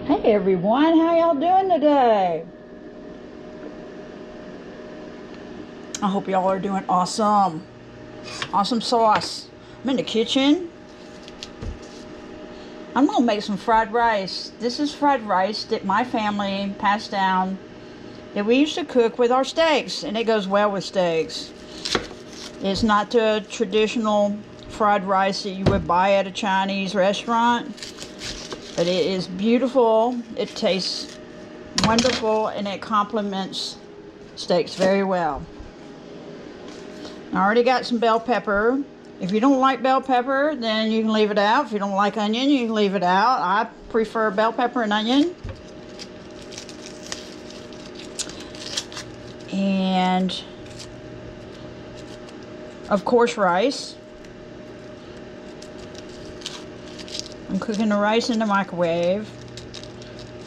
Hey everyone, how y'all doing today? I hope y'all are doing awesome. Awesome sauce. I'm in the kitchen. I'm gonna make some fried rice. This is fried rice that my family passed down that we used to cook with our steaks, and it goes well with steaks. It's not the traditional fried rice that you would buy at a Chinese restaurant, but it is beautiful. It tastes wonderful, and it complements steaks very well. I already got some bell pepper. If you don't like bell pepper, then you can leave it out. If you don't like onion, you can leave it out. I prefer bell pepper and onion. And of course, rice. I'm cooking the rice in the microwave.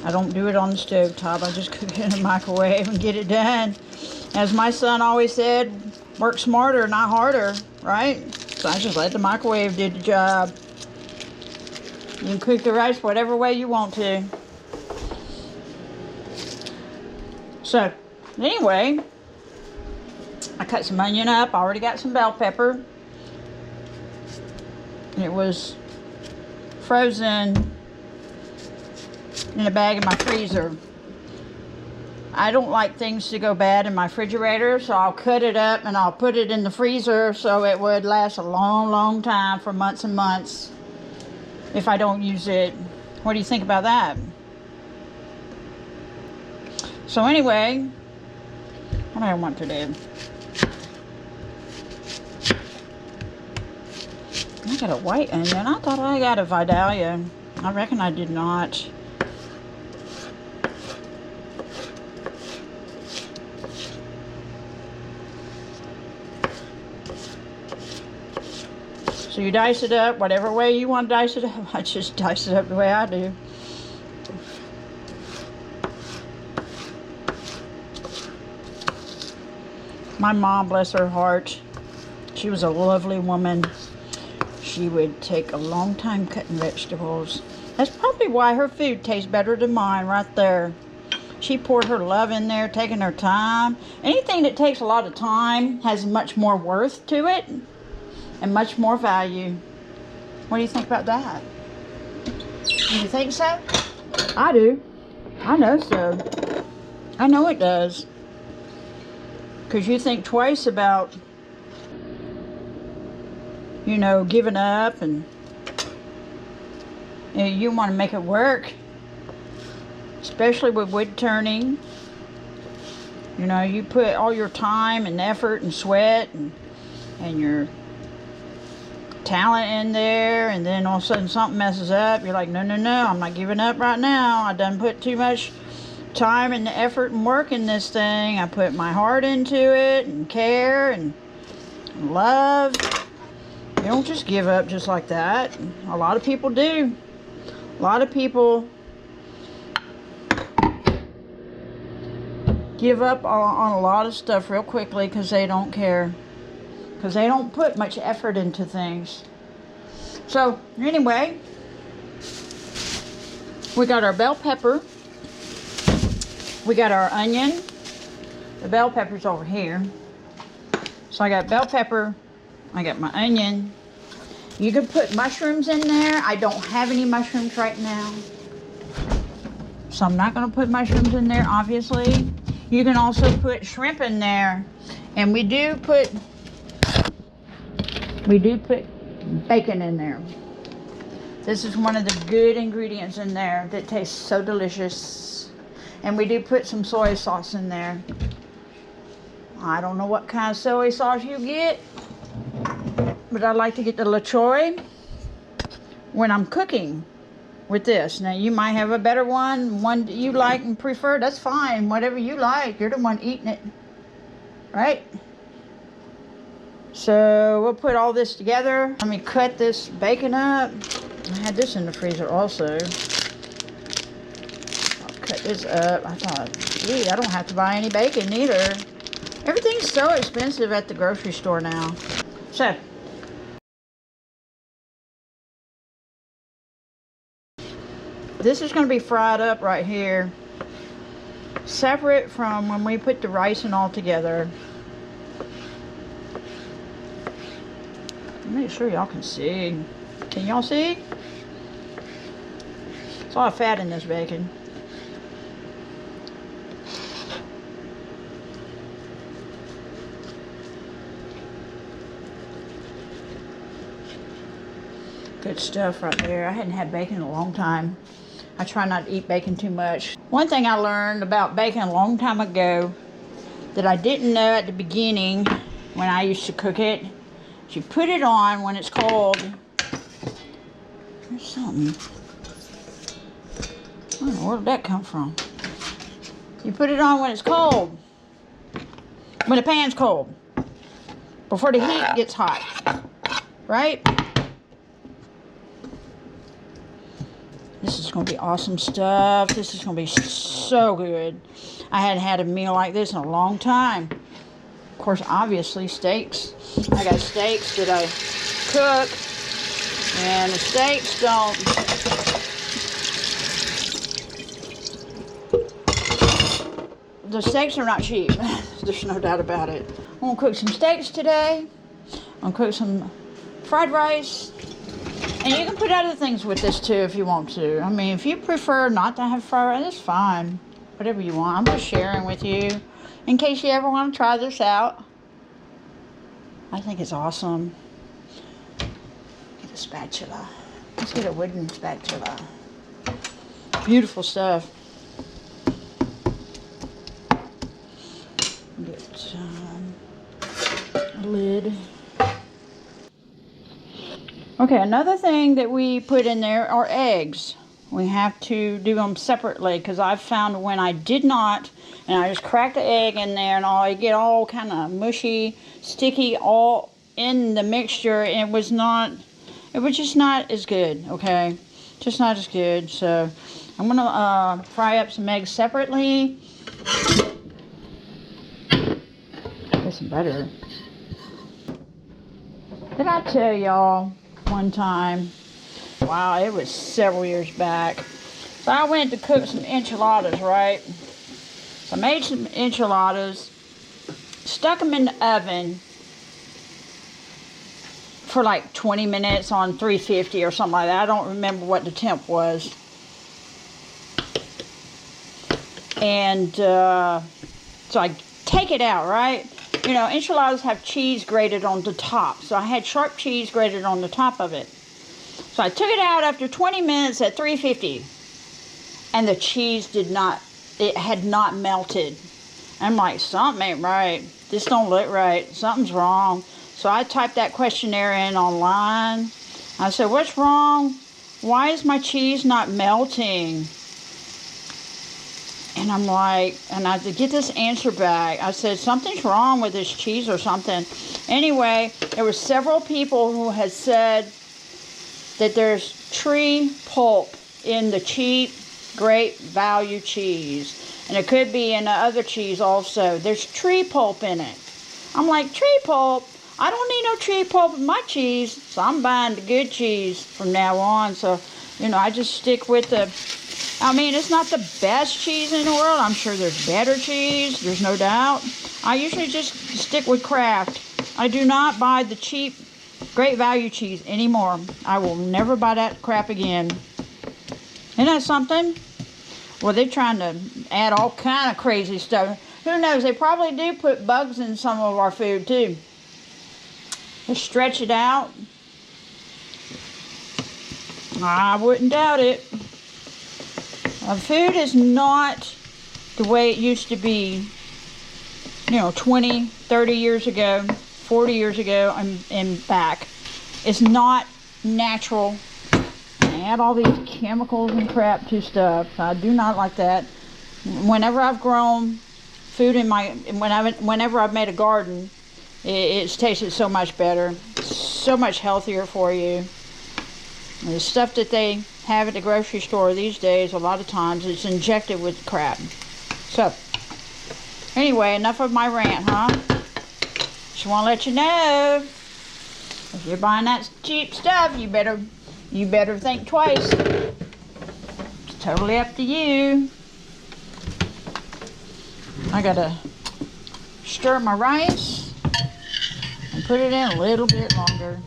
I don't do it on the stove top. I just cook it in the microwave and get it done. As my son always said, work smarter, not harder, right? So I just let the microwave do the job. You can cook the rice whatever way you want to. So, anyway, I cut some onion up. I already got some bell pepper. It was frozen in a bag in my freezer. I don't like things to go bad in my refrigerator, so I'll cut it up and I'll put it in the freezer so it would last a long, long time, for months and months, if I don't use it. What do you think about that? So anyway, what do I want to do? I got a white onion. I thought I got a Vidalia. I reckon I did not. So you dice it up whatever way you want to dice it up. I just dice it up the way I do. My mom, bless her heart, she was a lovely woman. She would take a long time cutting vegetables. That's probably why her food tastes better than mine right there. She poured her love in there, taking her time. Anything that takes a lot of time has much more worth to it and much more value. What do you think about that? Do you think so? I do. I know so. I know it does. Because you think twice about, giving up, and you want to make it work. Especially with wood turning. You put all your time and effort and sweat and your talent in there, and then all of a sudden something messes up. You're like, no, I'm not giving up right now. I done put too much time and effort and work in this thing. I put my heart into it, and care and love. You don't just give up just like that. A lot of people do. A lot of people give up on a lot of stuff real quickly because they don't care. Because they don't put much effort into things. So, anyway, we got our bell pepper. We got our onion. The bell pepper's over here. So I got bell pepper. I got my onion. You can put mushrooms in there. I don't have any mushrooms right now, so I'm not going to put mushrooms in there, obviously. You can also put shrimp in there. And we do put bacon in there. This is one of the good ingredients in there that tastes so delicious. And we do put some soy sauce in there. I don't know what kind of soy sauce you get, but I like to get the La Choy when I'm cooking with this. Now you might have a better one that you like and prefer. That's fine. Whatever you like. You're the one eating it, right? So we'll put all this together. Let me cut this bacon up. I had this in the freezer also. I'll cut this up. I thought, gee, I don't have to buy any bacon either. Everything's so expensive at the grocery store now. So, This is going to be fried up right here, separate from when we put the rice and all together. Make sure y'all can see. Can y'all see? There's a lot of fat in this bacon. Good stuff right there. I hadn't had bacon in a long time. I try not to eat bacon too much. One thing I learned about bacon a long time ago that I didn't know at the beginning when I used to cook it, is you put it on when it's cold. There's something. I don't know, where did that come from? You put it on when it's cold. When the pan's cold. Before the heat gets hot. Right? This is going to be awesome stuff. This is going to be so good. I hadn't had a meal like this in a long time. Of course, obviously, steaks. I got steaks that I cook. And the steaks don't... The steaks are not cheap. There's no doubt about it. I'm going to cook some steaks today. I'm going to cook some fried rice. And you can put other things with this too if you want to. I mean, if you prefer not to have fried rice, that's fine. Whatever you want. I'm just sharing with you in case you ever want to try this out. I think it's awesome. Get a spatula. Let's get a wooden spatula. Beautiful stuff. Get a lid. Okay, another thing that we put in there are eggs. We have to do them separately because I've found when I did not, and I just cracked the egg in there and all, you get all kind of mushy, sticky all in the mixture, and it was just not as good, okay? Just not as good. So I'm going to fry up some eggs separately. Get some butter. Did I tell y'all one time, wow, it was several years back, so I went to cook some enchiladas, right? So I made some enchiladas, stuck them in the oven for like 20 minutes on 350 or something like that. I don't remember what the temp was. And so I take it out, right? You know, enchiladas have cheese grated on the top. So I had sharp cheese grated on the top of it. So I took it out after 20 minutes at 350. And the cheese had not melted. I'm like, something ain't right. This don't look right. Something's wrong. So I typed that questionnaire in online. I said, what's wrong? Why is my cheese not melting? And I'm like, and I get this answer back. I said, something's wrong with this cheese or something. Anyway, there were several people who had said that there's tree pulp in the cheap, great value cheese. And it could be in the other cheese also. There's tree pulp in it. I'm like, tree pulp? I don't need no tree pulp in my cheese. So I'm buying the good cheese from now on. So, you know, I just stick with the... I mean, it's not the best cheese in the world. I'm sure there's better cheese. There's no doubt. I usually just stick with Kraft. I do not buy the cheap, great value cheese anymore. I will never buy that crap again. Isn't that something? Well, they're trying to add all kind of crazy stuff. Who knows? They probably do put bugs in some of our food, too. They stretch it out. I wouldn't doubt it. Food is not the way it used to be, you know, 20, 30 years ago, 40 years ago, and back. It's not natural. They add all these chemicals and crap to stuff. I do not like that. Whenever I've grown food in whenever I've made a garden, it's tasted so much better, so much healthier for you. And the stuff that they have at the grocery store these days, a lot of times, it's injected with crap. So, anyway, enough of my rant, huh? Just want to let you know, if you're buying that cheap stuff, you better think twice. It's totally up to you. I gotta stir my rice and put it in a little bit longer.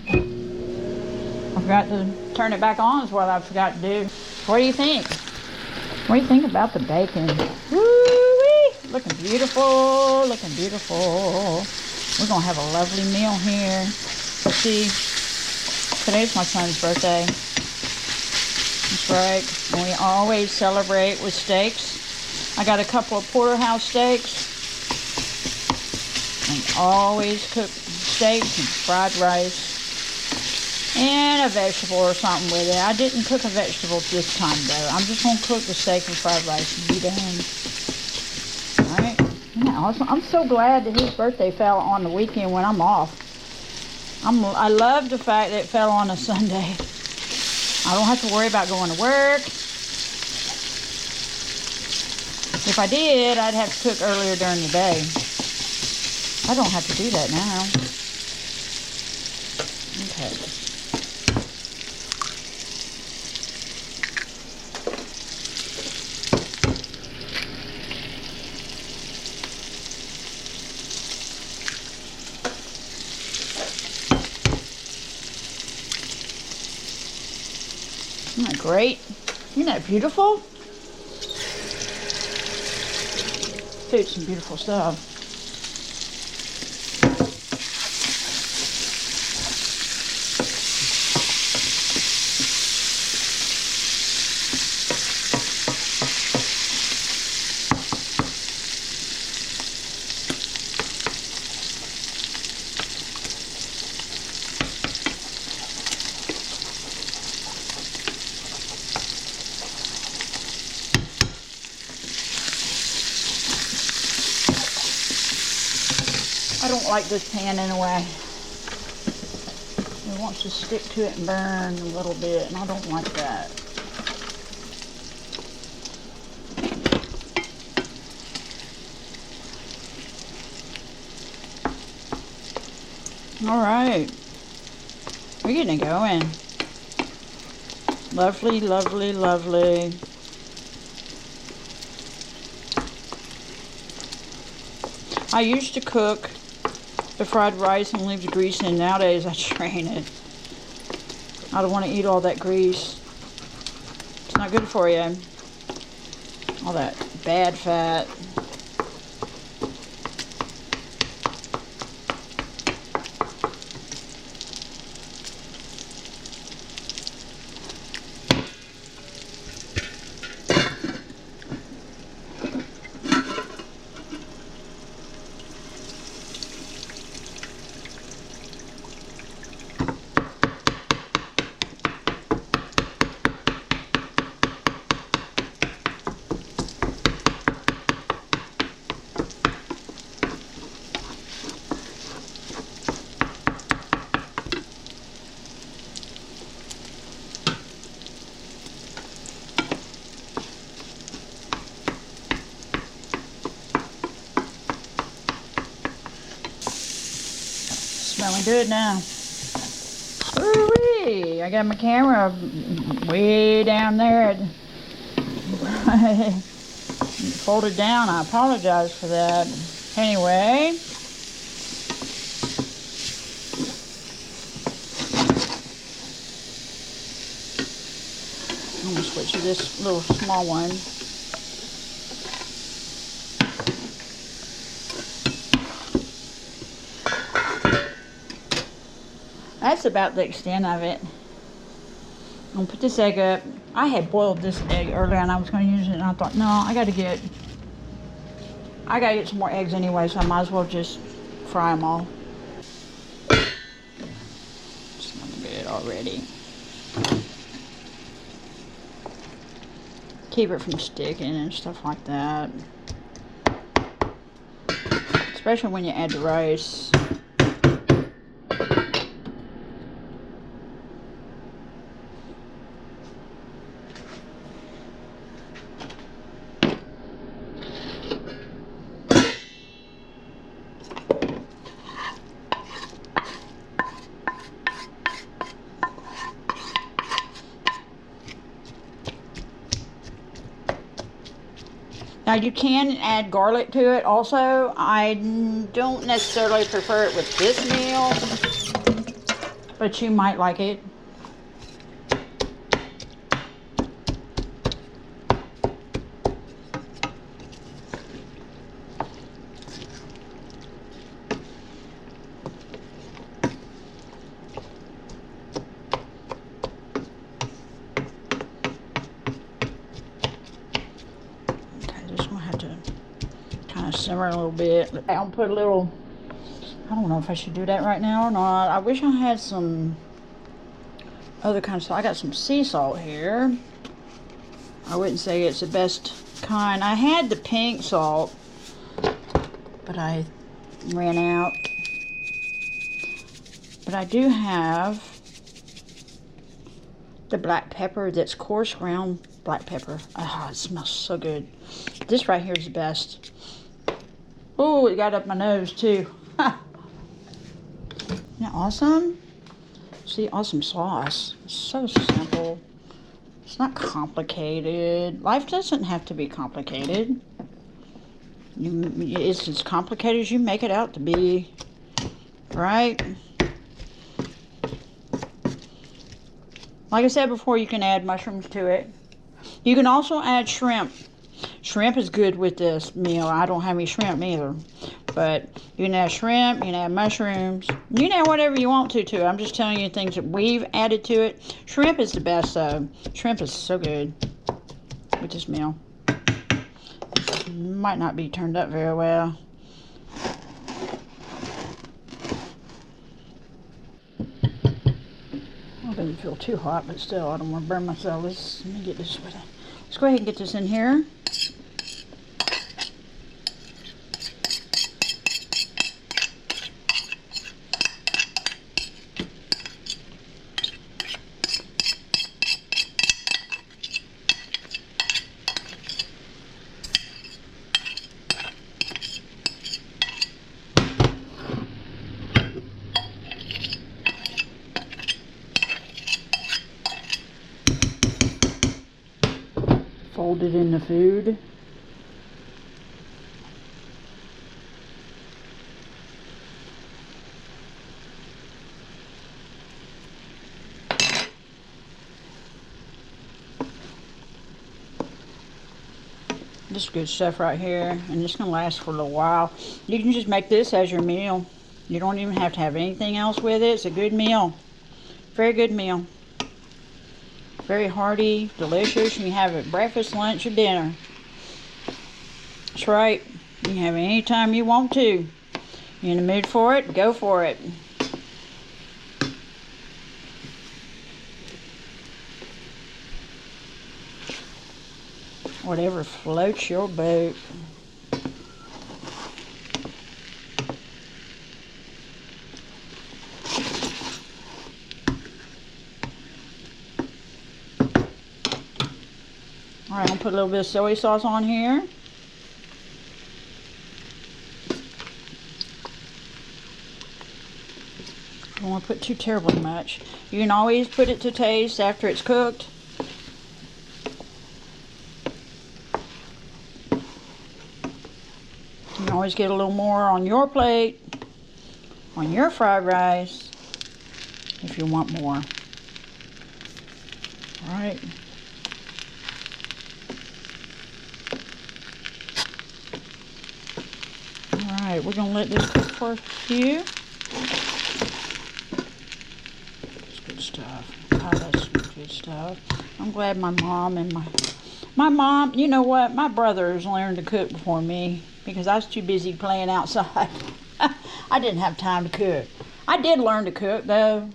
I forgot to turn it back on is what I forgot to do. What do you think? What do you think about the bacon? Woo-wee! Looking beautiful, looking beautiful. We're gonna have a lovely meal here. Let's see, today's my son's birthday. That's right, and we always celebrate with steaks. I got a couple of porterhouse steaks. And always cook steaks and fried rice. And a vegetable or something with it. I didn't cook a vegetable this time though. I'm just going to cook the steak and fried rice and be done. Alright. Yeah, awesome. I'm so glad that his birthday fell on the weekend when I'm off. I love the fact that it fell on a Sunday. I don't have to worry about going to work. If I did, I'd have to cook earlier during the day. I don't have to do that now. Okay. Isn't that great? Isn't that beautiful? Food's some beautiful stuff. I don't like this pan in a way. It wants to stick to it and burn a little bit, and I don't like that. All right, we're getting it going. Lovely, lovely, lovely. I used to cook the fried rice and leave the grease in. Nowadays I strain it. I don't want to eat all that grease. It's not good for you. All that bad fat. Smelling good now. Ooh-wee! I got my camera way down there. Folded down. I apologize for that. Anyway. I'm going to switch to this little small one. That's about the extent of it. I'm going to put this egg up. I had boiled this egg earlier and I was going to use it, and I thought, no, I got to get some more eggs anyway, so I might as well just fry them all. Smelling good already. Keep it from sticking and stuff like that. Especially when you add the rice. Now you can add garlic to it also. I don't necessarily prefer it with this meal, but you might like it. Simmer a little bit. I'll put a little, I don't know if I should do that right now or not. I wish I had some other kind of salt. I got some sea salt here. I wouldn't say it's the best kind. I had the pink salt, but I ran out. But I do have the black pepper that's coarse ground black pepper. Oh, it smells so good. This right here is the best. Oh, it got up my nose too. Isn't that awesome? See, awesome sauce. It's so simple. It's not complicated. Life doesn't have to be complicated. It's as complicated as you make it out to be. Right? Like I said before, you can add mushrooms to it. You can also add shrimp. Shrimp is good with this meal. I don't have any shrimp either. But you can add shrimp, you can add mushrooms. You can add whatever you want to too. I'm just telling you things that we've added to it. Shrimp is the best though. Shrimp is so good with this meal. Might not be turned up very well. It doesn't feel too hot, but still, I don't want to burn myself. Let me get this with it. Let's go ahead and get this in here. Fold it in the food. This is good stuff right here, and it's gonna last for a little while. You can just make this as your meal. You don't even have to have anything else with it. It's a good meal. Very good meal. Very hearty, delicious. You can have it breakfast, lunch, or dinner. That's right. You can have it any time you want to. You're in the mood for it, go for it. Whatever floats your boat. Alright, I'll put a little bit of soy sauce on here. I don't want to put too terribly much. You can always put it to taste after it's cooked. You can always get a little more on your plate, on your fried rice, if you want more. Alright. Alright, we're going to let this cook for a few. That's good stuff. Oh, that's good stuff. I'm glad my mom and my mom, you know what? My brothers learned to cook before me because I was too busy playing outside. I didn't have time to cook. I did learn to cook though.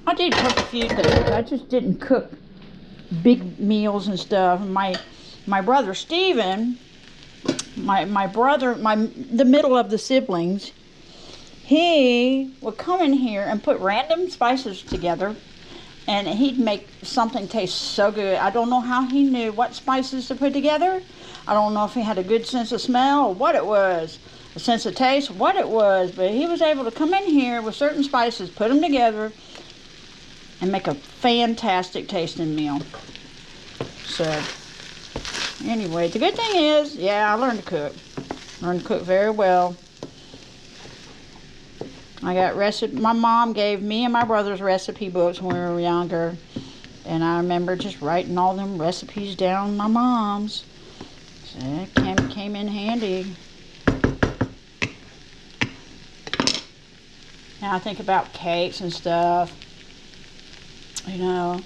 I did cook a few things. I just didn't cook big meals and stuff. My brother Steven, my brother, the middle of the siblings, he would come in here and put random spices together, and he'd make something taste so good. I don't know how he knew what spices to put together. I don't know if he had a good sense of smell or what it was, a sense of taste, what it was, but he was able to come in here with certain spices, put them together, and make a fantastic tasting meal. So, Anyway, the good thing is, yeah, I learned to cook. Learned to cook very well. I got my mom gave me and my brothers recipe books when we were younger. And I remember just writing all them recipes down my mom's. So it came in handy. Now I think about cakes and stuff. You know,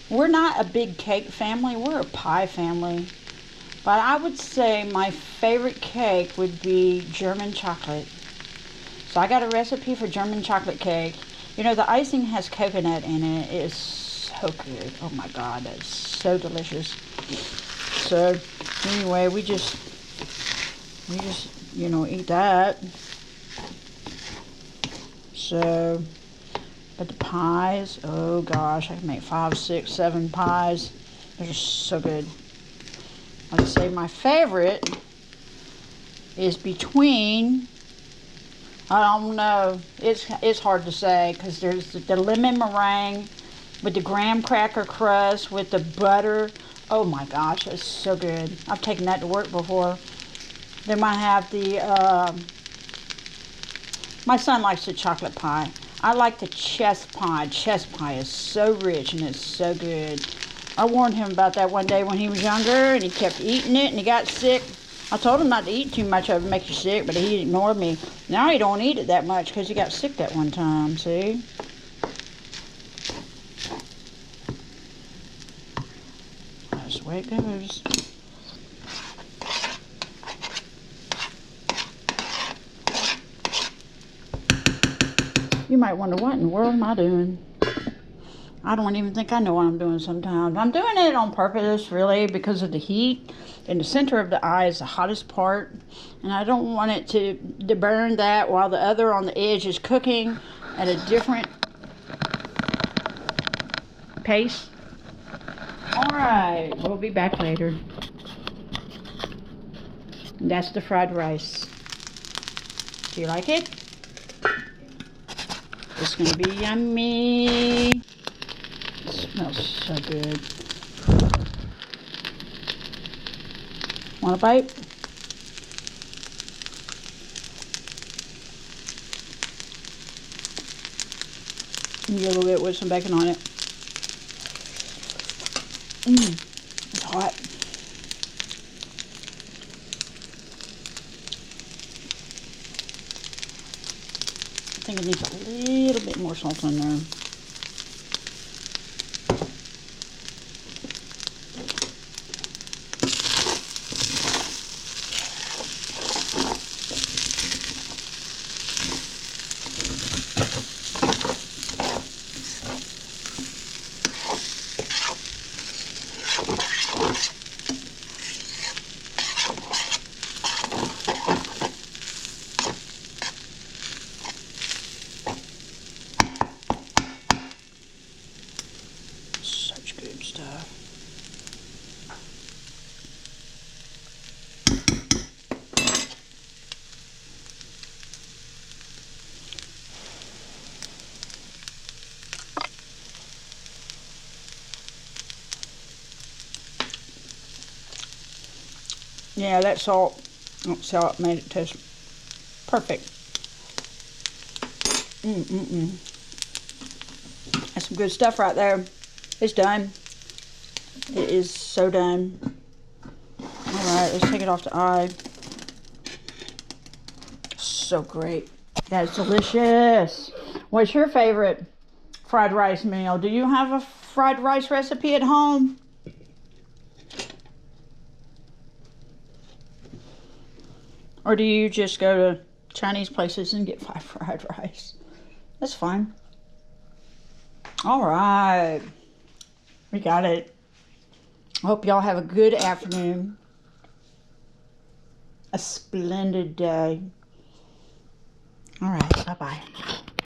we're not a big cake family. We're a pie family. But I would say my favorite cake would be German chocolate. So I got a recipe for German chocolate cake. You know, the icing has coconut in it. It is so good. Oh my God, that's so delicious. So anyway, we just you know, eat that. So, but the pies, oh gosh, I can make 5, 6, 7 pies. They're just so good. I'd say my favorite is between, I don't know, it's hard to say, because there's the lemon meringue with the graham cracker crust with the butter. Oh my gosh, it's so good. I've taken that to work before. Then I have the, my son likes the chocolate pie. I like the chess pie. Chess pie is so rich and it's so good. I warned him about that one day when he was younger, and he kept eating it, and he got sick. I told him not to eat too much of it, make you sick, but he ignored me. Now he don't eat it that much because he got sick that one time, see? That's the way it goes. You might wonder, what in the world am I doing? I don't even think I know what I'm doing sometimes. I'm doing it on purpose, really, because of the heat. And the center of the eye is the hottest part. And I don't want it to burn that while the other on the edge is cooking at a different pace. Alright, we'll be back later. And that's the fried rice. Do you like it? It's going to be yummy. It smells so good. Want a bite? Give a little bit with some bacon on it. It's hot. I think it needs a little bit more salt in there. Such good stuff. Yeah, that salt made it taste perfect. That's some good stuff right there. It's done. It is so done. Alright, let's take it off the eye. So great. That's delicious. What's your favorite fried rice meal? Do you have a fried rice recipe at home? Or do you just go to Chinese places and get fried rice? That's fine. Alright. We got it. I hope y'all have a good afternoon. A splendid day. All right. Bye-bye.